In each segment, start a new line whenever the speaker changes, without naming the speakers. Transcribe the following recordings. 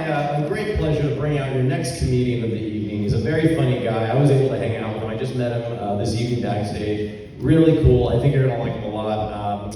my great pleasure to bring out your next comedian of the evening. He's a very funny guy. I was able to hang out with him. I just met him this evening backstage. Really cool. I think you're gonna like him a lot.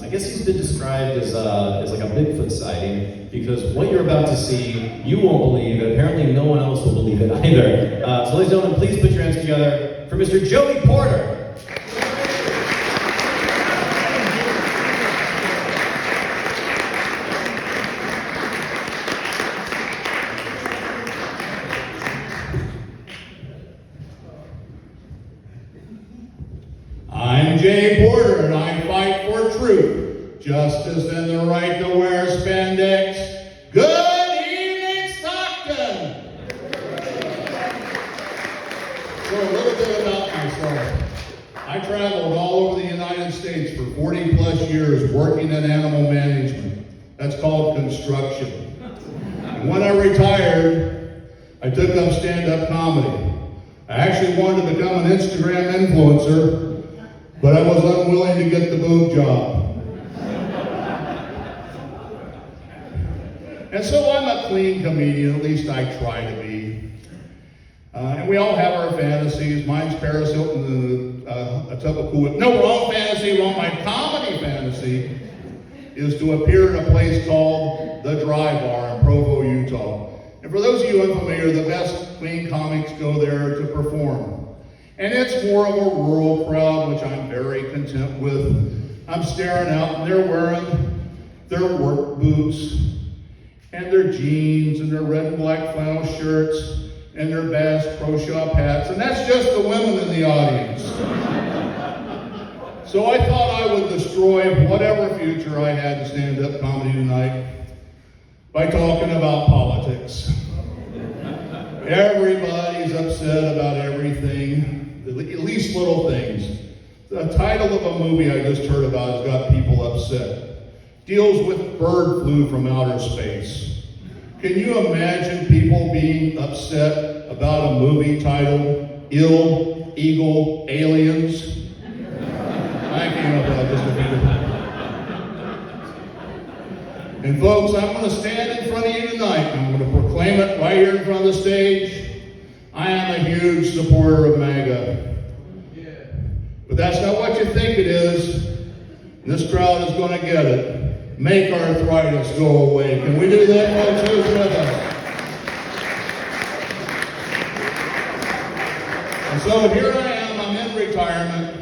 I guess he's been described as like a Bigfoot sighting because what you're about to see, you won't believe, and apparently no one else will believe it either. So ladies and gentlemen, please put your hands together for Mr. Joey Porter.
I'm Jay Porter, and I fight for truth, justice, and the right to wear spandex. Good evening, Stockton! So a little bit about myself. I traveled all over the United States for 40 plus years working in animal management. That's called construction. And when I retired, I took up stand-up comedy. I actually wanted to become an Instagram influencer, but I was unwilling to get the boob job. And so I'm a clean comedian, at least I try to be. And we all have our fantasies. Mine's Paris Hilton and a tub of Cool Whip. No, wrong fantasy, wrong. My comedy fantasy is to appear in a place called The Dry Bar in Provo, Utah. And for those of you unfamiliar, the best clean comics go there to perform. And it's more of a rural crowd, which I'm very content with. I'm staring out, and they're wearing their work boots, and their jeans, and their red and black flannel shirts, and their Bass Pro Shop hats, and that's just the women in the audience. So I thought I would destroy whatever future I had in stand-up comedy tonight by talking about politics. Everybody's upset about everything, at least little things. The title of a movie I just heard about has got people upset. Deals with bird flu from outer space. Can you imagine people being upset about a movie titled Illegal Aliens? I came up with that just a few. And folks, I'm going to stand in front of you tonight. I'm going to proclaim it right here in front of the stage. I am a huge supporter of MAGA. But that's not what you think it is. This crowd is going to get it. Make arthritis go away. Can we do that, folks? Who's with us? And so here I am. I'm in retirement.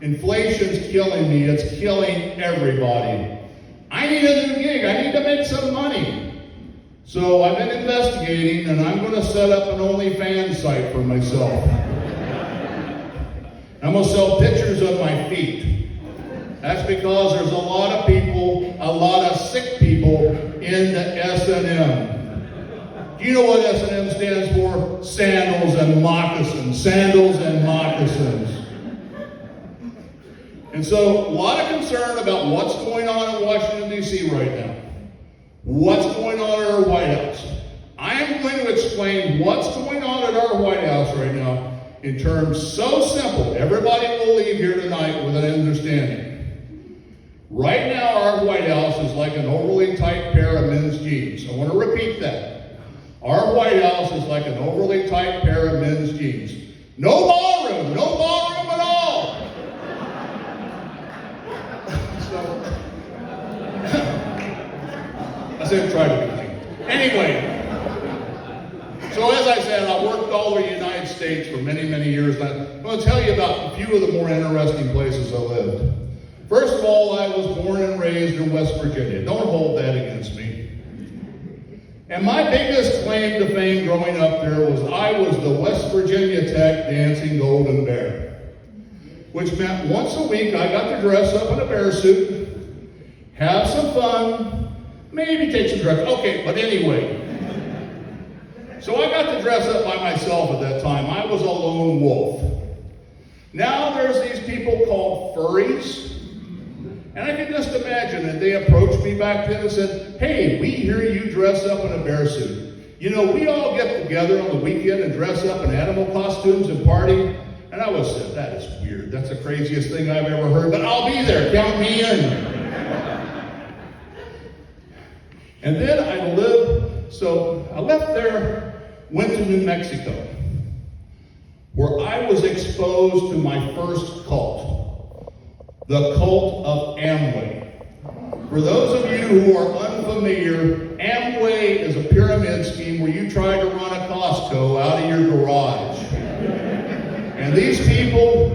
Inflation's killing me. It's killing everybody. I need a new gig. I need to make some money. So I've been investigating, and I'm going to set up an OnlyFans site for myself. I'm going to sell pictures of my feet. That's because there's a lot of people, a lot of sick people in the S&M. Do you know what S&M stands for? Sandals and moccasins. Sandals and moccasins. And so, a lot of concern about what's going on in Washington, D.C. right now. What's going on at our White House. I am going to explain what's going on at our White House right now in terms so simple, everybody will leave here tonight with an understanding. Right now, our White House is like an overly tight pair of men's jeans. I want to repeat that. Our White House is like an overly tight pair of men's jeans. No ballroom at all. I said try to be clean. Anyway, so as I said, I worked all over the United States for many, many years. I'm going to tell you about a few of the more interesting places I lived. First of all, I was born and raised in West Virginia. Don't hold that against me. And my biggest claim to fame growing up there was I was the West Virginia Tech dancing golden bear, which meant once a week I got to dress up in a bear suit, have some fun, maybe take some drugs. Okay, but anyway. So I got to dress up by myself at that time. I was a lone wolf. Now there's these people called furries. And I can just imagine that they approached me back then and said, hey, we hear you dress up in a bear suit. You know, we all get together on the weekend and dress up in animal costumes and party. And I was said, that is weird. That's the craziest thing I've ever heard. But I'll be there. Count me in. And then I lived So I left there, went to New Mexico, where I was exposed to my first cult, the cult of Amway. For those of you who are unfamiliar, Amway is a pyramid scheme where you try to run a Costco out of your garage. And these people,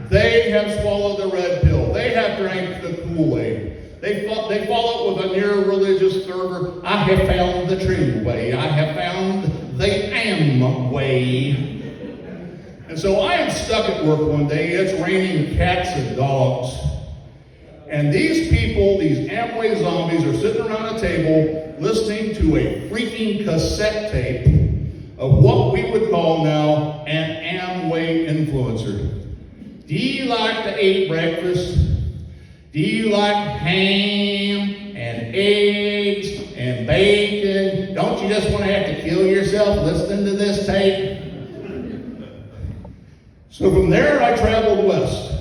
they have swallowed the red pill. They have drank the Kool-Aid. They follow it with a near religious fervor. I have found the true way. I have found the Amway. And so I am stuck at work one day. It's raining cats and dogs. And these people, these Amway zombies, are sitting around a table listening to a freaking cassette tape of what we would call now an Amway influencer. Do you like to eat breakfast? Do you like ham and eggs and bacon? Don't you just want to have to kill yourself listening to this tape? So from there I traveled west,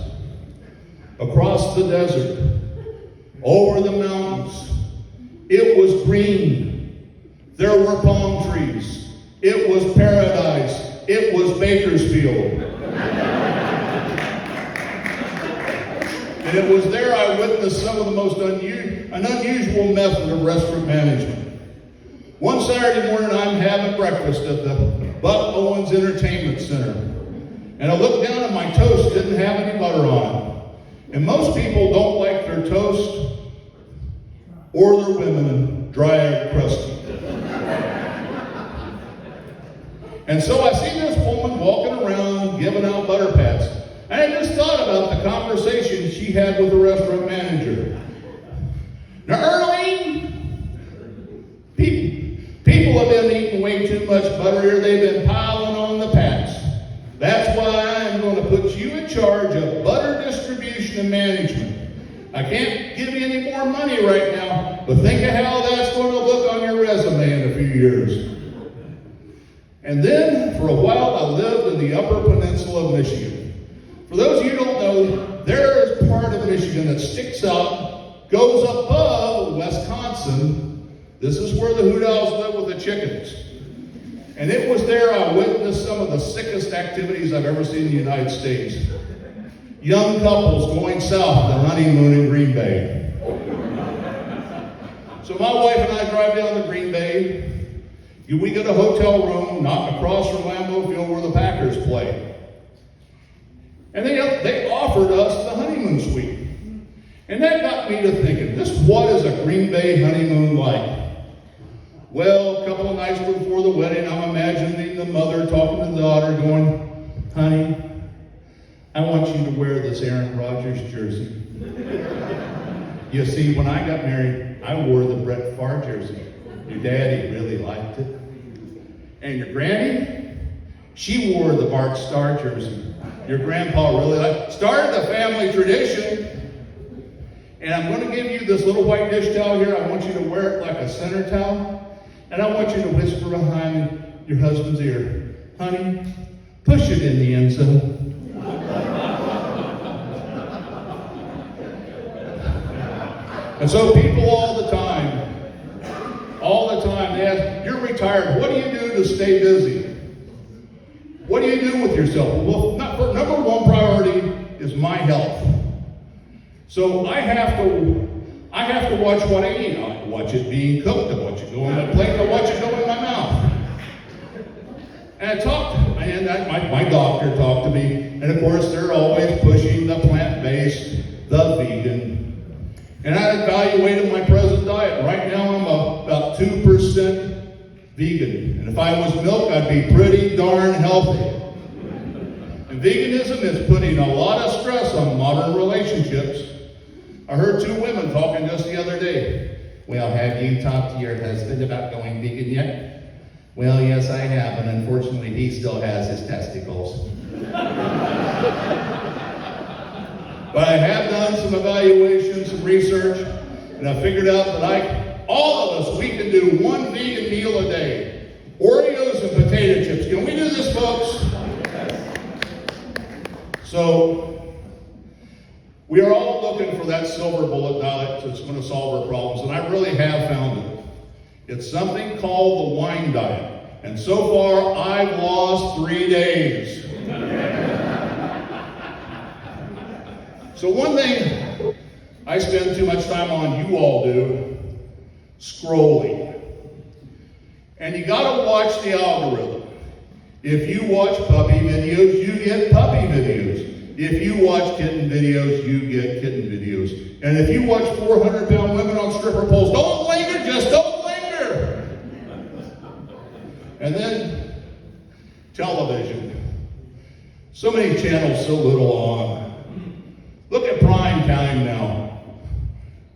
across the desert, over the mountains. It was green. There were palm trees. It was paradise. It was Bakersfield. And it was there I witnessed some of the most unusual method of restaurant management. One Saturday morning, I'm having breakfast at the Buck Owens Entertainment Center. And I looked down and my toast didn't have any butter on it. And most people don't like their toast or their women dry and crusty. And so I see this woman walking around giving out butter pats. And I just thought about the conversation she had with the restaurant manager. Now, Earlene, people have been eating way too much butter here. They've been piling on the pats. That's why I'm going to put you in charge of butter distribution and management. I can't give you any more money right now, but think of how that's going to look on your resume in a few years. And then, for a while, I lived in the Upper Peninsula of Michigan. For those of you who don't know, there is part of Michigan that sticks out, goes above Wisconsin. This is where the hoot owls live with the chickens. And it was there I witnessed some of the sickest activities I've ever seen in the United States. Young couples going south to honeymoon in Green Bay. So my wife and I drive down to Green Bay. We get a hotel room not across from Lambeau Field where the Packers play. And they offered us the honeymoon suite. And that got me to thinking, what is a Green Bay honeymoon like? Well, a couple of nights before the wedding, I'm imagining the mother talking to the daughter going, honey, I want you to wear this Aaron Rodgers jersey. You see, when I got married, I wore the Brett Favre jersey. Your daddy really liked it. And your granny, she wore the Bart Starr jersey. Your grandpa really liked it. Started a family tradition. And I'm going to give you this little white dish towel here. I want you to wear it like a center towel. And I want you to whisper behind your husband's ear, honey, push it in the end zone. And so people all the time, they ask, you're retired, what do you do to stay busy? What do you do with yourself? Well, number one priority is my health. So I have to watch what I eat. I watch it being cooked. I watch it go on my plate. I watch it go in my mouth. And my doctor talked to me. And of course, they're always pushing the plant-based, the vegan. And I evaluated my present diet. Right now, I'm about 2% vegan. And if I was milk, I'd be pretty darn healthy. And veganism is putting a lot of stress on modern relationships. I heard two women talking just the other day. Well, have you talked to your husband about going vegan yet? Well, yes, I have, and unfortunately, he still has his testicles. But I have done some evaluations, some research, and I figured out that all of us, we can do one vegan meal a day. Oreos and potato chips. Can we do this, folks? So, we are all looking for that silver bullet diet that's going to solve our problems, and I really have found it. It's something called the wine diet. And so far, I've lost 3 days. So one thing I spend too much time on, you all do, scrolling. And you gotta watch the algorithm. If you watch puppy videos, you get puppy videos. If you watch kitten videos, you get kitten videos. And if you watch 400-pound women on stripper poles, don't linger, just don't linger. And then television. So many channels, so little on. Look at prime time now.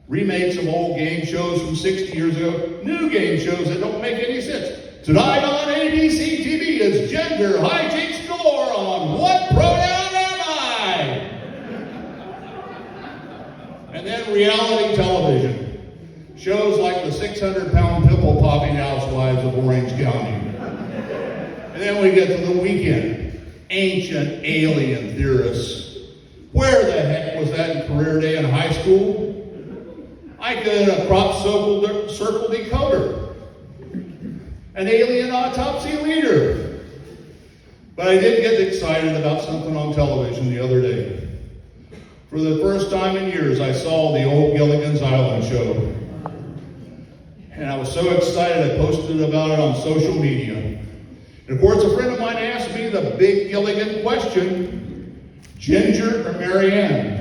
Remakes of old game shows from 60 years ago, new game shows that don't make any sense. Tonight on ABC TV, it's gender hijinks galore on What Pronoun Am I? And then reality television. Shows like the 600-pound pimple-popping housewives of Orange County. And then we get to the weekend. Ancient alien theorists. Where the heck was that in career day in high school? I could a crop circle decoder. An alien autopsy leader. But I did get excited about something on television the other day. For the first time in years, I saw the old Gilligan's Island show. And I was so excited I posted about it on social media. And of course, a friend of mine asked me the big Gilligan question, Ginger or Marianne?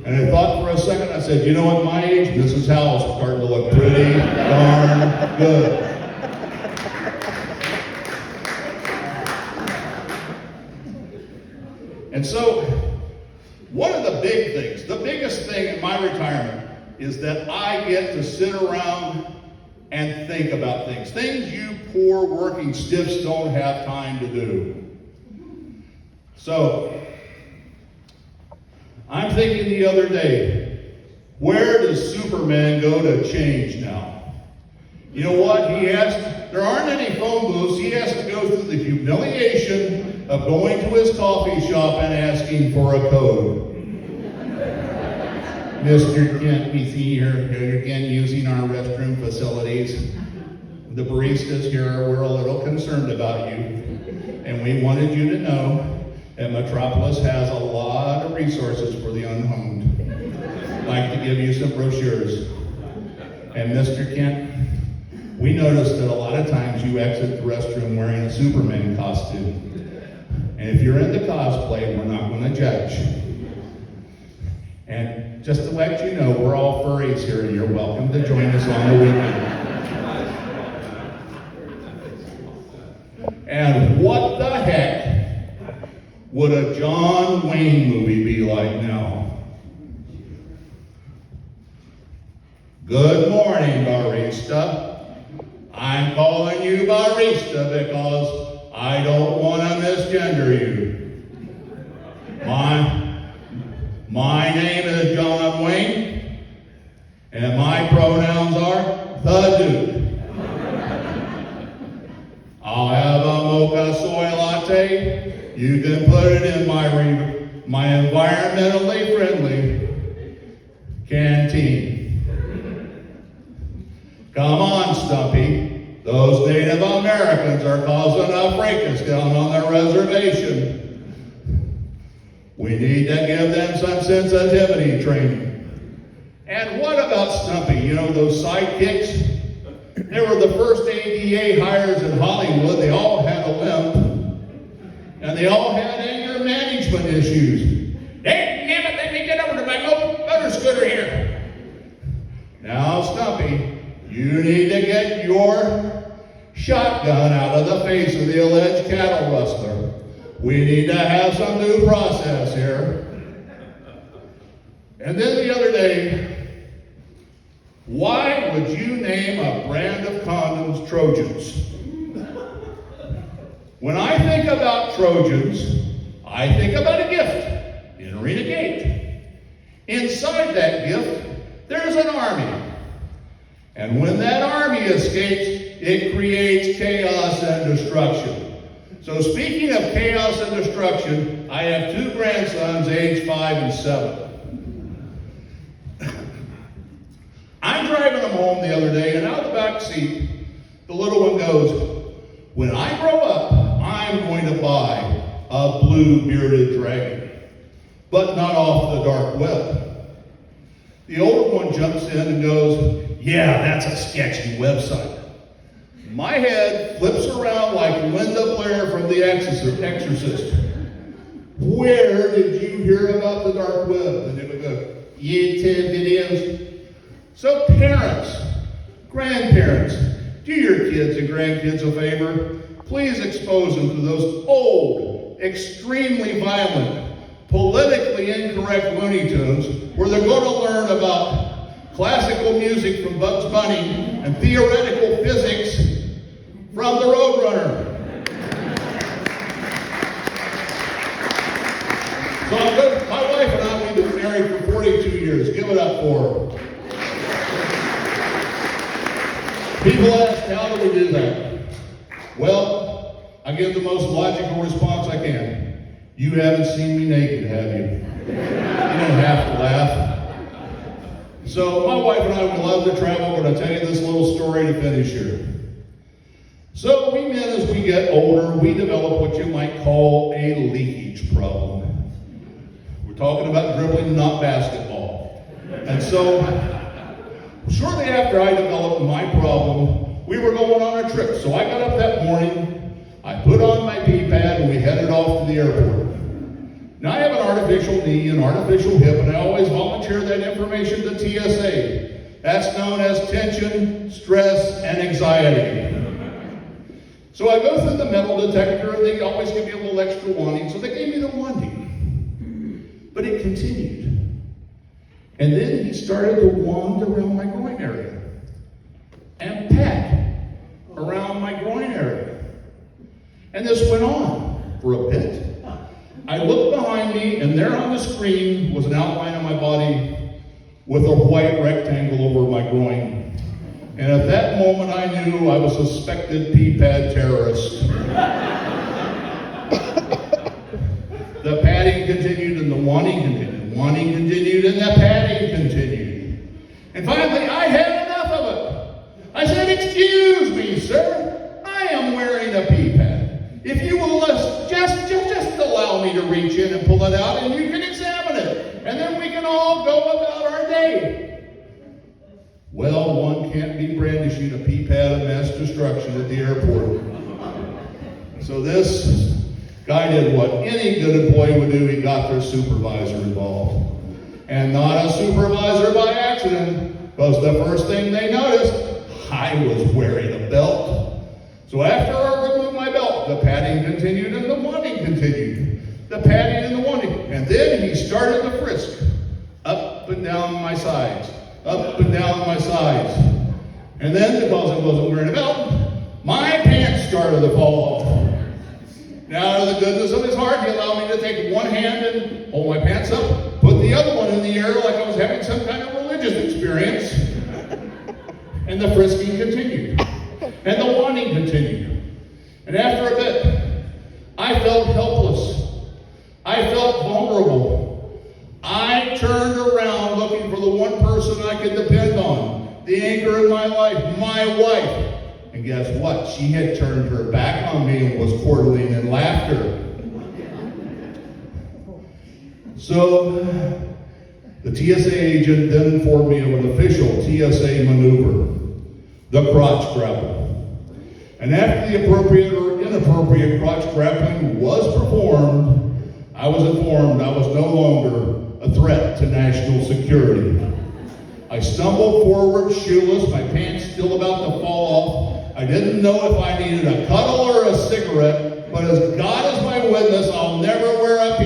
And I thought for a second, I said, you know, at my age, Mrs. Howell's starting to look pretty darn good. And so, one of the big things, the biggest thing in my retirement is that I get to sit around and think about things you poor working stiffs don't have time to do. So, I'm thinking the other day, where does Superman go to change now? You know what? There aren't any phone booths. He has to go through the humiliation of going to his coffee shop and asking for a code. Mr. Kent, we see you're again using our restroom facilities. The baristas here were a little concerned about you, and we wanted you to know that Metropolis has a lot of resources for the unhomed. I'd like to give you some brochures. And Mr. Kent, we noticed that a lot of times you exit the restroom wearing a Superman costume. And if you're into cosplay, we're not going to judge. And just to let you know, we're all furries here, and you're welcome to join us on the weekend. And what the heck would a John Wayne movie be like now? Good morning, barista. I'm calling you barista because I don't want to misgender you. My name is John Wayne, and my pronouns are the Dude. I'll have a mocha soy latte. You can put it in my environmentally friendly canteen. Come on, Stumpy. Those Native Americans are causing a fracas down on their reservation. We need to give them some sensitivity training. And what about Stumpy? You know, those sidekicks? They were the first ADA hires in Hollywood. They all had a limp. And they all had anger management issues. Hey, damn it, let me get over to my motor scooter here. Now, Stumpy, you need to get your shotgun out of the face of the alleged cattle rustler. We need to have some due process here. And then the other day, why would you name a brand of condoms Trojans? When I think about Trojans, I think about a gift in Arena Gate. Inside that gift, there's an army. And when that army escapes, it creates chaos and destruction. So speaking of chaos and destruction, I have 2 grandsons, aged 5 and 7. I'm driving a home the other day, and out of the back seat, the little one goes, when I grow up, I'm going to buy a blue bearded dragon, but not off the dark web. The older one jumps in and goes, yeah, that's a sketchy website. My head flips around like Linda Blair from The Exorcist. Where did you hear about the dark web? And it would go, YouTube videos. So parents, grandparents, do your kids and grandkids a favor. Please expose them to those old, extremely violent, politically incorrect Looney Tunes where they're going to learn about classical music from Bugs Bunny and theoretical physics from the Roadrunner. So I'm good. My wife and I, we've been married for 42 years. Give it up for her. People ask, how do we do that? Well, I give the most logical response I can. You haven't seen me naked, have you? You don't have to laugh. So my wife and I would love to travel. I'm going to tell you this little story to finish here. So we men, as we get older, we develop what you might call a leakage problem. We're talking about dribbling, not basketball. And so, shortly after I developed my problem, we were going on a trip. So I got up that morning, I put on my pee pad, and we headed off to the airport. Now I have an artificial knee, an artificial hip, and I always volunteer that information to TSA. That's known as tension, stress, and anxiety. So I go through the metal detector, and they always give me a little extra wanting, so they gave me the wanting. But it continued. And then he started to wand around my groin area and pat around my groin area. And this went on for a bit. I looked behind me, and there on the screen was an outline of my body with a white rectangle over my groin. And at that moment, I knew I was a suspected pee-pad terrorist. The padding continued, and the wanting continued. Wanting continued, and the padding continued. And finally, I had enough of it. I said, excuse me, sir. I am wearing a pee pad. If you will just allow me to reach in and pull it out, and you can examine it. And then we can all go about our day. Well, one can't be brandishing a pee pad of mass destruction at the airport. So this guy did what any good employee would do. He got their supervisor involved. And not a supervisor by accident, because the first thing they noticed, I was wearing a belt. So after I removed my belt, the padding continued and the wanting continued. The padding and the wanting. And then he started the frisk. Up and down my sides. Up and down my sides. And then, because I wasn't wearing a belt, my pants started to fall off. Now, out of the goodness of his heart, he allowed me to take one hand and hold my pants up, put the other one in the air like I was having some kind of religious experience. And the frisking continued. And the wanting continued. And after a bit, I felt helpless. I felt vulnerable. I turned around looking for the one person I could depend on, the anchor in my life, my wife. And guess what? She had turned her back on me and was quarterling in laughter. So the TSA agent then informed me of an official TSA maneuver, the crotch grapple. And after the appropriate or inappropriate crotch grappling was performed, I was informed I was no longer a threat to national security. I stumbled forward, shoeless, my pants still about to fall off. I didn't know if I needed a cuddle or a cigarette, but as God is my witness, I'll never wear a